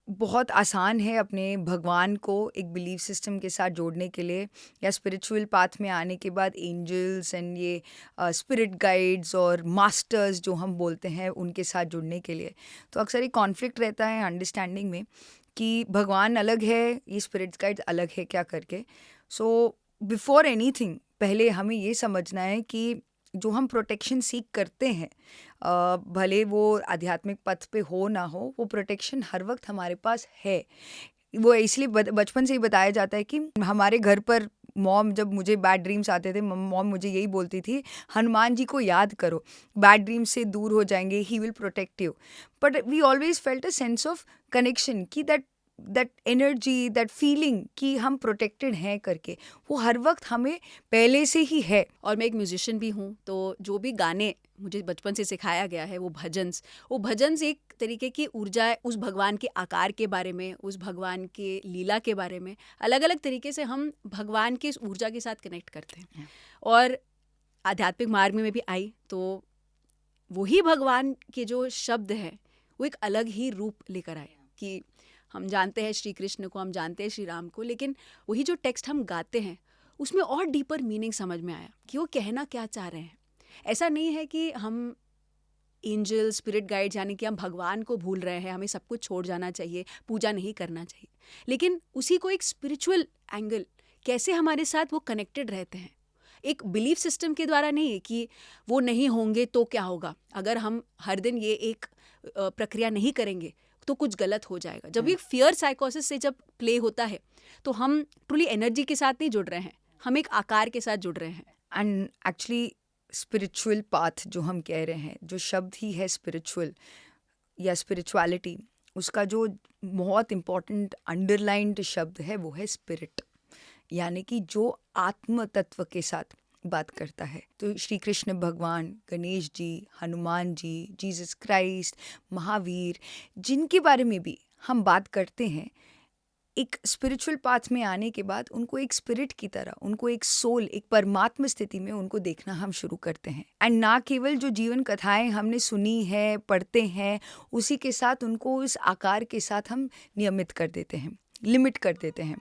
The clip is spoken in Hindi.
बहुत आसान है अपने भगवान को एक बिलीफ सिस्टम के साथ जोड़ने के लिए, या स्पिरिचुअल पाथ में आने के बाद एंजल्स एंड ये स्पिरिट गाइड्स और मास्टर्स जो हम बोलते हैं उनके साथ जुड़ने के लिए। तो अक्सर एक कॉन्फ्लिक्ट रहता है अंडरस्टैंडिंग में कि भगवान अलग है, ये स्पिरिट गाइड्स अलग है क्या करके। सो बिफोर एनीथिंग पहले हमें ये समझना है कि जो हम प्रोटेक्शन सीख करते हैं, भले वो आध्यात्मिक पथ पे हो ना हो, वो प्रोटेक्शन हर वक्त हमारे पास है। वो इसलिए बचपन से ही बताया जाता है कि हमारे घर पर मॉम जब मुझे बैड ड्रीम्स आते थे, मॉम मुझे यही बोलती थी, हनुमान जी को याद करो, बैड ड्रीम्स से दूर हो जाएंगे, he will protect you. But we always felt a sense of connection कि दैट एनर्जी, दैट फीलिंग कि हम प्रोटेक्टेड हैं करके, वो हर वक्त हमें पहले से ही है। और मैं एक म्यूजिशियन भी हूँ, तो जो भी गाने मुझे बचपन से सिखाया गया है वो भजन्स एक तरीके की ऊर्जा है उस भगवान के आकार के बारे में, उस भगवान के लीला के बारे में। अलग अलग तरीके से हम भगवान की इस ऊर्जा के साथ कनेक्ट करते हैं। और आध्यात्मिक मार्ग में भी आई तो वही भगवान के जो शब्द हैं वो एक अलग ही रूप लेकर आए कि हम जानते हैं श्री कृष्ण को, हम जानते हैं श्री राम को, लेकिन वही जो टेक्स्ट हम गाते हैं उसमें और डीपर मीनिंग समझ में आया कि वो कहना क्या चाह रहे हैं। ऐसा नहीं है कि हम एंजल स्पिरिट गाइड यानी कि हम भगवान को भूल रहे हैं, हमें सब कुछ छोड़ जाना चाहिए, पूजा नहीं करना चाहिए, लेकिन उसी को एक स्पिरिचुअल एंगल कैसे हमारे साथ वो कनेक्टेड रहते हैं। एक बिलीफ सिस्टम के द्वारा नहीं है कि वो नहीं होंगे तो क्या होगा, अगर हम हर दिन ये एक प्रक्रिया नहीं करेंगे तो कुछ गलत हो जाएगा। जब ये फियर साइकोसिस से जब प्ले होता है तो हम ट्रूली एनर्जी के साथ नहीं जुड़ रहे हैं, हम एक आकार के साथ जुड़ रहे हैं। एंड एक्चुअली स्पिरिचुअल पाथ जो हम कह रहे हैं, जो शब्द ही है स्पिरिचुअल या स्पिरिचुअलिटी, उसका जो बहुत इम्पोर्टेंट अंडरलाइंड शब्द है वो है स्पिरिट, यानी कि जो आत्म तत्व के साथ बात करता है। तो श्री कृष्ण भगवान, गणेश जी, हनुमान जी, जीसस क्राइस्ट, महावीर, जिनके बारे में भी हम बात करते हैं, एक स्पिरिचुअल पाथ में आने के बाद उनको एक स्पिरिट की तरह, उनको एक सोल, एक परमात्म स्थिति में उनको देखना हम शुरू करते हैं। एंड ना केवल जो जीवन कथाएं हमने सुनी है, पढ़ते हैं, उसी के साथ उनको इस आकार के साथ हम नियमित कर देते हैं, लिमिट कर देते हैं।